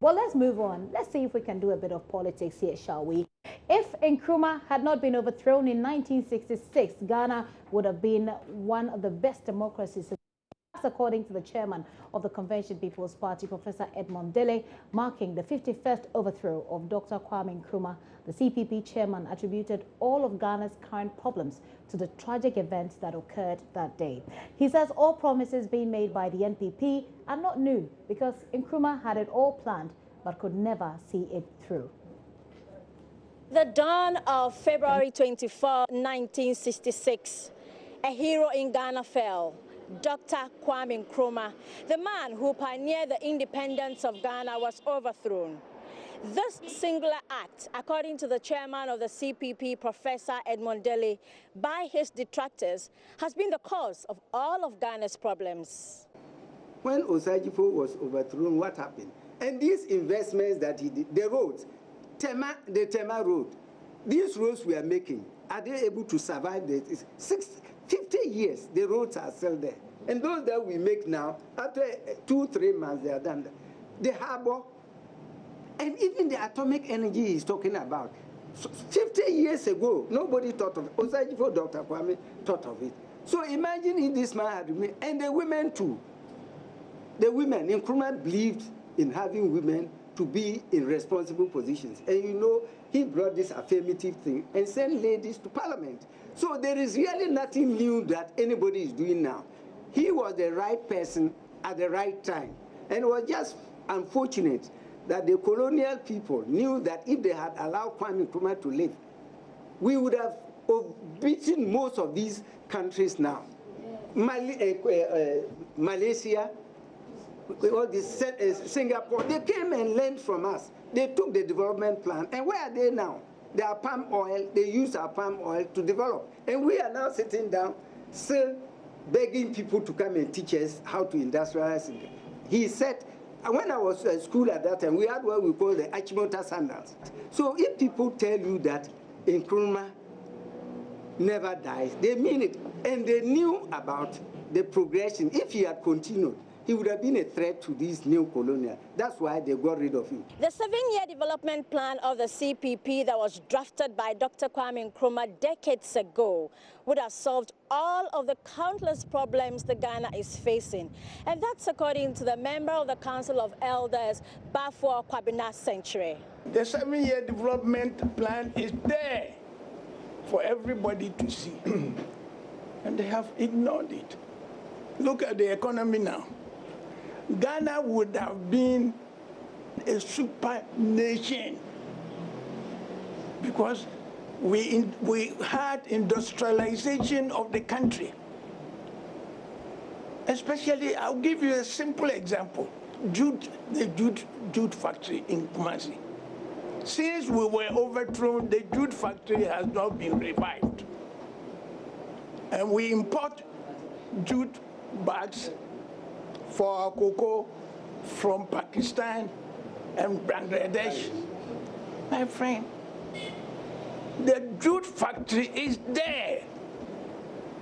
Well, let's move on. Let's see if we can do a bit of politics here, shall we? If Nkrumah had not been overthrown in 1966, Ghana would have been one of the best democracies. That's according to the chairman of the Convention People's Party, Professor Edmond Dele, marking the 51st overthrow of Dr. Kwame Nkrumah. The CPP chairman attributed all of Ghana's current problems to the tragic events that occurred that day. He says all promises being made by the NPP are not new because Nkrumah had it all planned but could never see it through. The dawn of February 24, 1966, a hero in Ghana fell. Dr. Kwame Nkrumah, the man who pioneered the independence of Ghana, was overthrown. This singular act, according to the chairman of the CPP, Professor Edmond Dele, by his detractors, has been the cause of all of Ghana's problems. When Osajifo was overthrown, what happened? And these investments that he did, the roads, the Tema Road, these roads we are making, are they able to survive this? 50 years, the roads are still there. And those that we make now, after 2-3 months, they are done. The harbor, and even the atomic energy he's talking about. 50 years ago, nobody thought of it. Osajifo, Dr. Kwame thought of it. So imagine if this man had remained, and the women too. The women, Nkrumah believed in having women to be in responsible positions. And you know, he brought this affirmative thing and sent ladies to parliament. So there is really nothing new that anybody is doing now. He was the right person at the right time. And it was just unfortunate that the colonial people knew that if they had allowed Kwame Nkrumah to live, we would have beaten most of these countries now. Malaysia, all this, Singapore, they came and learned from us. They took the development plan. And where are they now? They are palm oil. They use our palm oil to develop. And we are now sitting down, still begging people to come and teach us how to industrialize. He said, when I was at school at that time, we had what we call the Achimota sandals. So if people tell you that Nkrumah never dies, they mean it. And they knew about the progression. If he had continued, he would have been a threat to these new colonial. That's why they got rid of him. The 7-year development plan of the CPP that was drafted by Dr. Kwame Nkrumah decades ago would have solved all of the countless problems that Ghana is facing. And that's according to the member of the Council of Elders, Bafo Kwabena Century. The 7-year development plan is there for everybody to see. And they have ignored it. Look at the economy now. Ghana would have been a super nation because we had industrialization of the country. Especially, I'll give you a simple example. The jute factory in Kumasi. Since we were overthrown, the jute factory has not been revived. And we import jute bags for our cocoa from Pakistan and Bangladesh. My friend, the jute factory is there.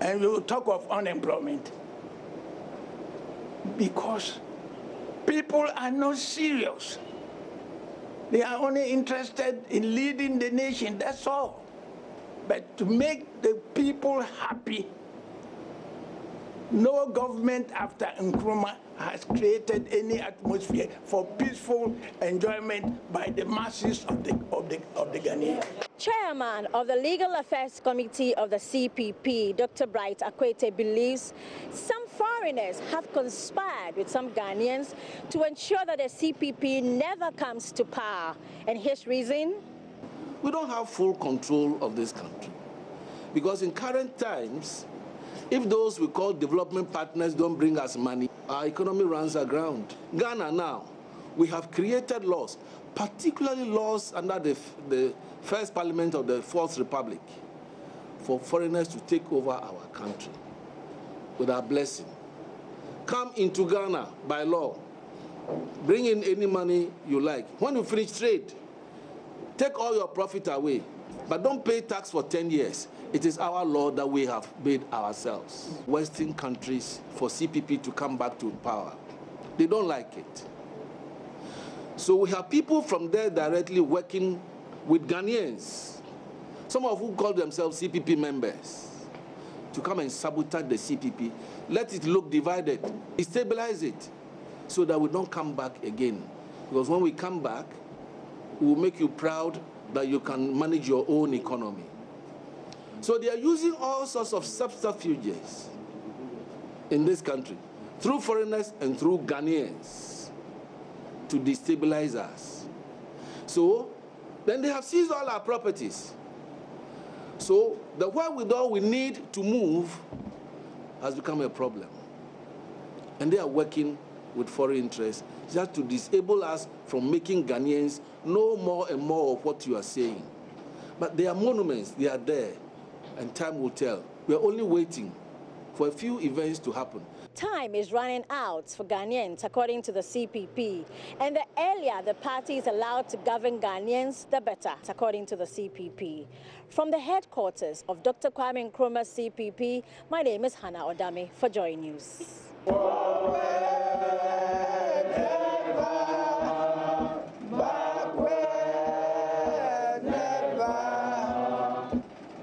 And you talk of unemployment. Because people are not serious. They are only interested in leading the nation, that's all. But to make the people happy, no government after Nkrumah has created any atmosphere for peaceful enjoyment by the masses of the Ghanaians. Chairman of the Legal Affairs Committee of the CPP, Dr. Bright Akwete, believes some foreigners have conspired with some Ghanaians to ensure that the CPP never comes to power. And his reason? We don't have full control of this country. Because in current times, if those we call development partners don't bring us money, our economy runs aground. Ghana now, we have created laws, particularly laws under the first parliament of the Fourth Republic, for foreigners to take over our country with our blessing. Come into Ghana by law, bring in any money you like. When you finish trade, take all your profit away, but don't pay tax for 10 years. It is our law that we have made ourselves. Western countries, for CPP to come back to power, they don't like it. So we have people from there directly working with Ghanaians, some of whom call themselves CPP members, to come and sabotage the CPP, let it look divided, destabilize it, so that we don't come back again. Because when we come back, we will make you proud that you can manage your own economy. So they are using all sorts of subterfuges in this country, through foreigners and through Ghanaians, to destabilize us. So then they have seized all our properties. So the wherewithal we need to move has become a problem. And they are working with foreign interests just to disable us from making Ghanaians know more and more of what you are saying. But there are monuments, they are there, and time will tell. We are only waiting for a few events to happen. Time is running out for Ghanaians, according to the CPP. And the earlier the party is allowed to govern Ghanaians, the better, according to the CPP. From the headquarters of Dr. Kwame Nkrumah's CPP, my name is Hannah Odame for Joy News.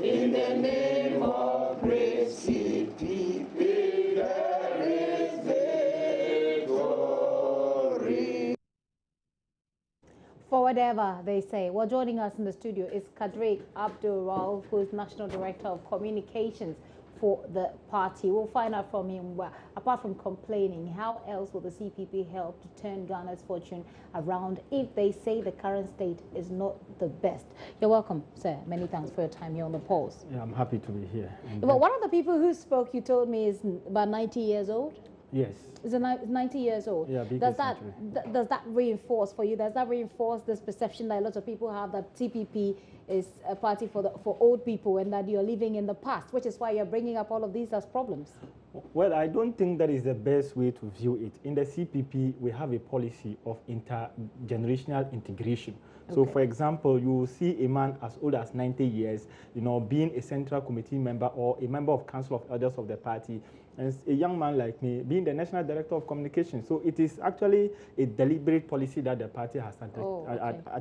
In the name of great CPP, there is victory. For whatever they say. Well, joining us in the studio is Kadri Abdul Rauf, who is National Director of Communications for the party. We'll find out from him, apart from complaining, how else will the CPP help to turn Ghana's fortune around if they say the current state is not the best? You're welcome, sir. Many thanks for your time here on the Pulse. Yeah, I'm happy to be here. But one of the people who spoke, you told me, is about 90 years old? Yes. Is 90 years old. Yeah, does that reinforce for you? Does that reinforce this perception that a lot of people have that CPP is a party for old people and that you're living in the past, which is why you're bringing up all of these as problems? Well, I don't think that is the best way to view it. In the CPP, we have a policy of intergenerational integration. Okay. So, for example, you will see a man as old as 90 years, being a central committee member or a member of council of elders of the party, and a young man like me being the national director of communications. So it is actually a deliberate policy that the party has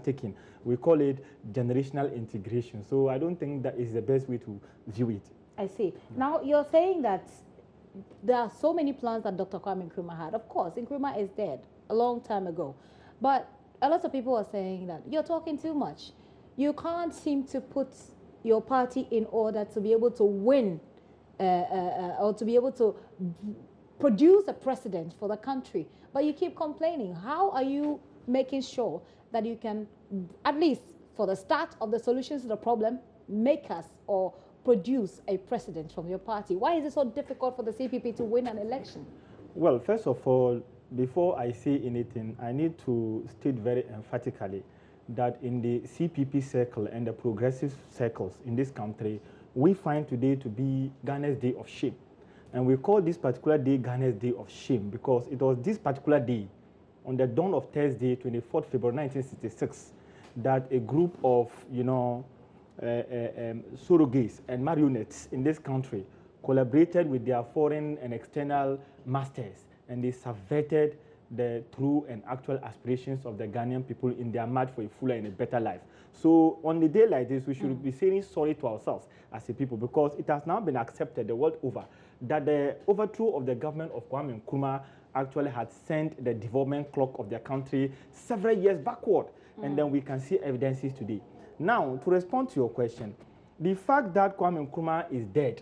taken. We call it generational integration. So I don't think that is the best way to view it. I see. Now you're saying that there are so many plans that Dr. Kwame Nkrumah had. Of course, Nkrumah is dead a long time ago. But a lot of people are saying that you're talking too much. You can't seem to put your party in order to be able to win or to be able to produce a precedent for the country. But you keep complaining. How are you making sure that you can, at least for the start of the solutions to the problem, make us or produce a precedent from your party? Why is it so difficult for the CPP to win an election? Well, first of all, before I say anything, I need to state very emphatically that in the CPP circle and the progressive circles in this country, we find today to be Ghana's day of shame. And we call this particular day Ghana's day of shame because it was this particular day, on the dawn of Thursday, 24th February 1966, that a group of, surrogates and marionettes in this country collaborated with their foreign and external masters, and they subverted the true and actual aspirations of the Ghanaian people in their march for a fuller and a better life. So on a day like this, we should be saying sorry to ourselves as a people, because it has now been accepted the world over that the overthrow of the government of Kwame Nkrumah actually had sent the development clock of their country several years backward. And then we can see evidences today. Now, to respond to your question, the fact that Kwame Nkrumah is dead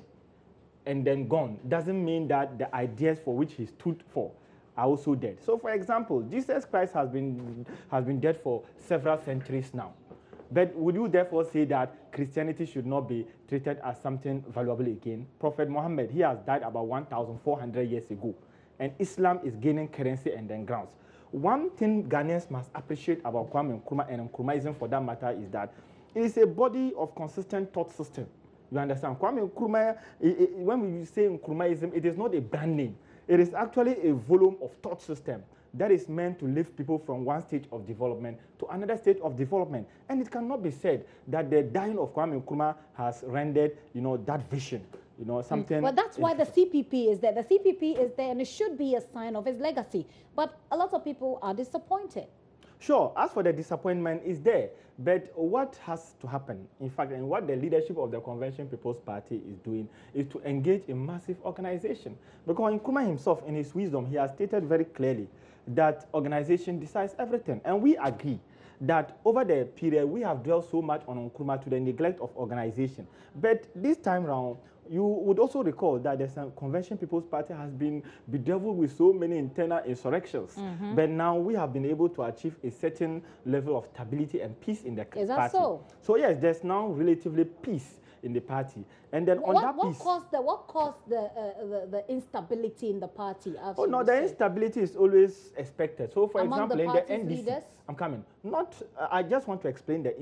and then gone doesn't mean that the ideas for which he stood for are also dead. So, for example, Jesus Christ has been dead for several centuries now. But would you therefore say that Christianity should not be treated as something valuable again? Prophet Muhammad, he has died about 1,400 years ago, and Islam is gaining currency and then grounds. One thing Ghanaians must appreciate about Kwame Nkrumah and Nkrumahism for that matter is that it is a body of consistent thought system. You understand? Kwame Nkrumah, when we say Nkrumahism, it is not a brand name. It is actually a volume of thought system that is meant to lift people from one stage of development to another stage of development. And it cannot be said that the dying of Kwame Nkrumah has rendered, that vision, something. Well, that's why the CPP is there. The CPP is there, and it should be a sign of his legacy. But a lot of people are disappointed. Sure, as for the disappointment, is there. But what has to happen, in fact, and what the leadership of the Convention People's Party is doing, is to engage in massive organization. Because Nkrumah himself, in his wisdom, he has stated very clearly that organization decides everything. And we agree that over the period, we have dwelt so much on Nkrumah to the neglect of organization. But this time round, you would also recall that the Convention People's Party has been bedeviled with so many internal insurrections. But now we have been able to achieve a certain level of stability and peace in the party. Is that so? So yes, there's now relatively peace in the party. And then on that piece... What caused the instability in the party? Oh, no, the instability is always expected. So, for example, in the NDC... Leaders? I'm coming. I just want to explain the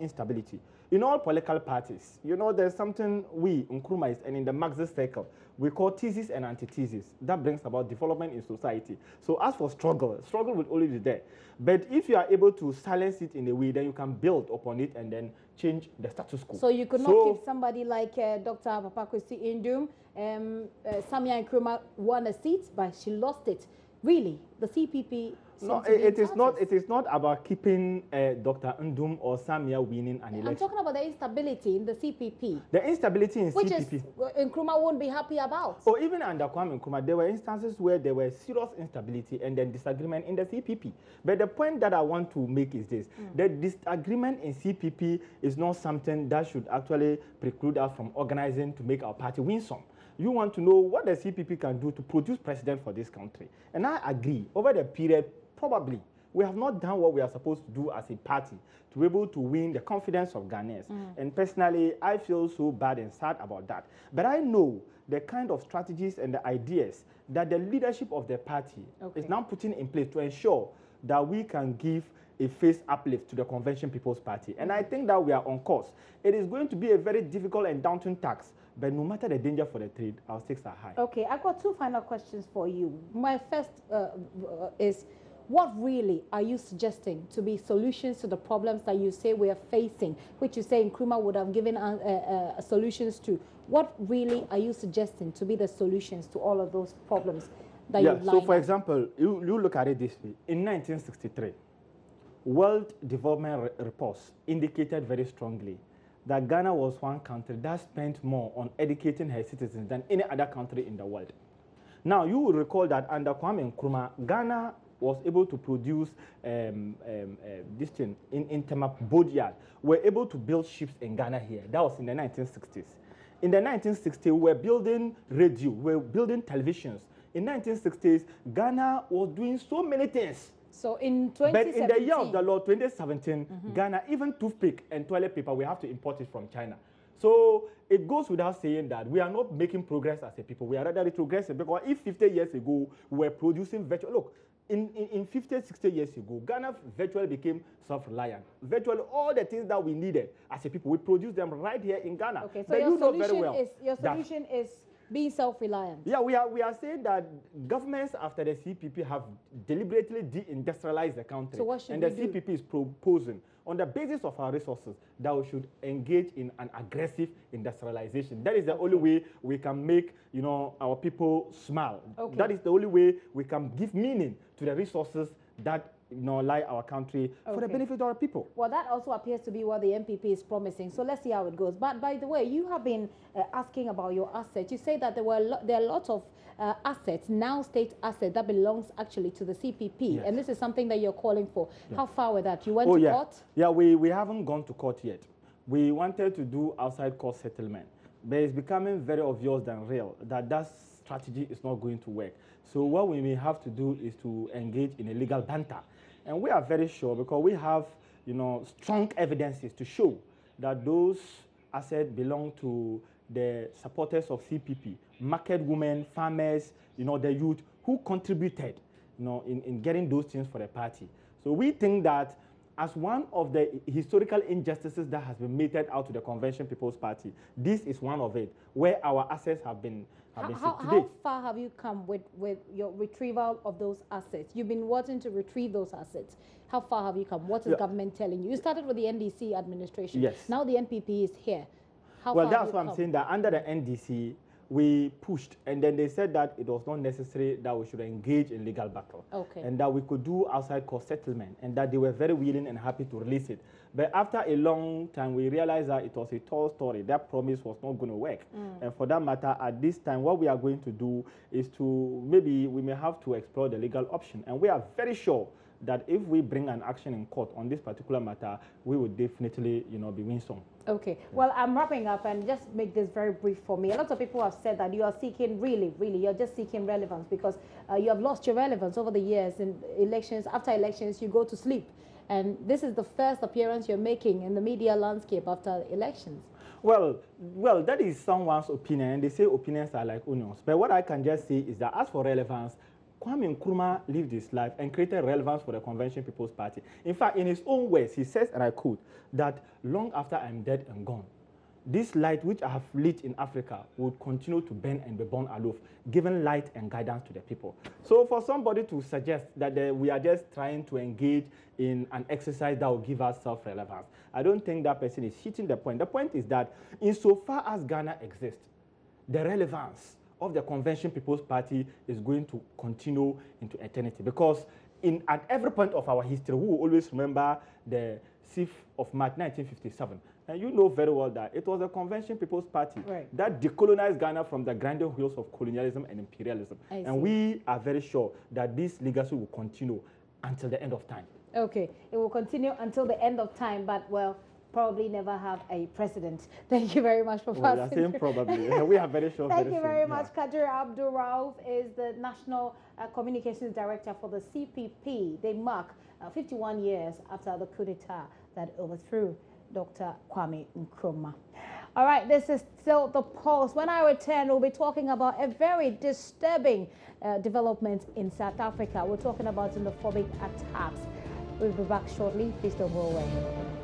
instability. In all political parties, you know, there's something we, Nkrumah, and in the Marxist circle, we call thesis and antithesis. That brings about development in society. So as for struggle will always be there. But if you are able to silence it in a way, then you can build upon it and then change the status quo. So you could not keep somebody like Dr. Kwame Nkrumah. Samia Nkrumah won a seat, but she lost it. Really, the CPP... No, it is not about keeping Dr. Ndum or Samia winning an election. I'm talking about the instability in the CPP. The instability in which CPP. Which Nkrumah won't be happy about. Or even under Kwame Nkrumah, there were instances where there were serious instability and then disagreement in the CPP. But the point that I want to make is this. The disagreement in CPP is not something that should actually preclude us from organizing to make our party win some. You want to know what the CPP can do to produce president for this country. And I agree, over the period, probably, we have not done what we are supposed to do as a party to be able to win the confidence of Ghanaians. And personally, I feel so bad and sad about that. But I know the kind of strategies and the ideas that the leadership of the party is now putting in place to ensure that we can give a face uplift to the Convention People's Party. And I think that we are on course. It is going to be a very difficult and daunting task, but no matter the danger for the trade, our stakes are high. Okay, I've got two final questions for you. My first is, what really are you suggesting to be solutions to the problems that you say we are facing, which you say Nkrumah would have given solutions to? What really are you suggesting to be the solutions to all of those problems that you've lined so for example, you look at it this way. In 1963, World Development Reports indicated very strongly that Ghana was one country that spent more on educating her citizens than any other country in the world. Now, you will recall that under Kwame Nkrumah, Ghana was able to produce this thing in terms of boatyard. We were able to build ships in Ghana here. That was in the 1960s. In the 1960s, we were building radio, we were building televisions. In the 1960s, Ghana was doing so many things. So in 2017... But in the year of the Lord, 2017, Ghana, even toothpick and toilet paper, we have to import it from China. So it goes without saying that we are not making progress as a people. We are rather retrogressing, because if 50 years ago, we were producing virtual... Look, in 50, 60 years ago, Ghana virtually became self-reliant. Virtually all the things that we needed as a people, we produced them right here in Ghana. Okay, so but your solution solution is being self-reliant. Yeah, we are saying that governments after the CPP have deliberately de-industrialized the country. So what should and the CPP is proposing, on the basis of our resources, that we should engage in an aggressive industrialization. That is the only way we can make, you know, our people smile. Okay. That is the only way we can give meaning to the resources that, you know, lie our country for the benefit of our people. Well, that also appears to be what the MPP is promising. So let's see how it goes. But by the way, you have been asking about your assets. You say that there are lots of assets, now state assets, that belongs actually to the CPP. Yes. And this is something that you're calling for. Yeah. How far with that? You went to court? Yeah, we haven't gone to court yet. We wanted to do outside court settlement. But it's becoming very obvious than real that strategy is not going to work. So what we may have to do is to engage in a legal banter. And we are very sure, because we have, you know, strong evidences to show that those assets belong to the supporters of CPP, market women, farmers, you know, the youth who contributed, you know, in getting those things for the party. So we think that as one of the historical injustices that has been meted out to the Convention People's Party, this is one of it, where our assets have been How far have you come with your retrieval of those assets? You've been wanting to retrieve those assets. How far have you come? What is government telling you? You started with the NDC administration. Yes. Now the NPP is here. How well, far that's have you what I'm come? saying, that under the NDC, we pushed, and then they said that it was not necessary that we should engage in legal battle, and that we could do outside court settlement, and that they were very willing and happy to release it. But after a long time, we realized that it was a tall story. That promise was not going to work. And for that matter, at this time, what we are going to do is to, maybe we may have to explore the legal option. And we are very sure that if we bring an action in court on this particular matter, we would definitely, you know, be winsome. Okay. Well, I'm wrapping up, and just make this very brief for me. A lot of people have said that you are seeking, really, you're just seeking relevance because you have lost your relevance over the years in elections. After elections, you go to sleep. And this is the first appearance you're making in the media landscape after elections. Well, that is someone's opinion, and they say opinions are like onions. But what I can just say is that as for relevance, Kwame Nkrumah lived his life and created relevance for the Convention People's Party. In fact, in his own words, he says, and I quote, that long after I'm dead and gone, this light which I have lit in Africa would continue to burn and be born aloof, giving light and guidance to the people. So for somebody to suggest that we are just trying to engage in an exercise that will give us self-relevance, I don't think that person is hitting the point. The point is that insofar as Ghana exists, the relevance of the Convention People's Party is going to continue into eternity, because at every point of our history, we will always remember the 6th of March 1957. And you know very well that it was the Convention People's Party that decolonized Ghana from the grinding wheels of colonialism and imperialism. And we are very sure that this legacy will continue until the end of time. Okay, it will continue until the end of time, but well, probably never have a president. Thank you very much for passing. Saying probably. We are very sure. Thank you very much. Kadir Abdul Rauf is the National Communications Director for the CPP. They mark 51 years after the coup d'etat that overthrew Dr. Kwame Nkrumah. All right, this is still The Pulse. When I return, we'll be talking about a very disturbing development in South Africa. We're talking about xenophobic attacks. We'll be back shortly. Please don't go away.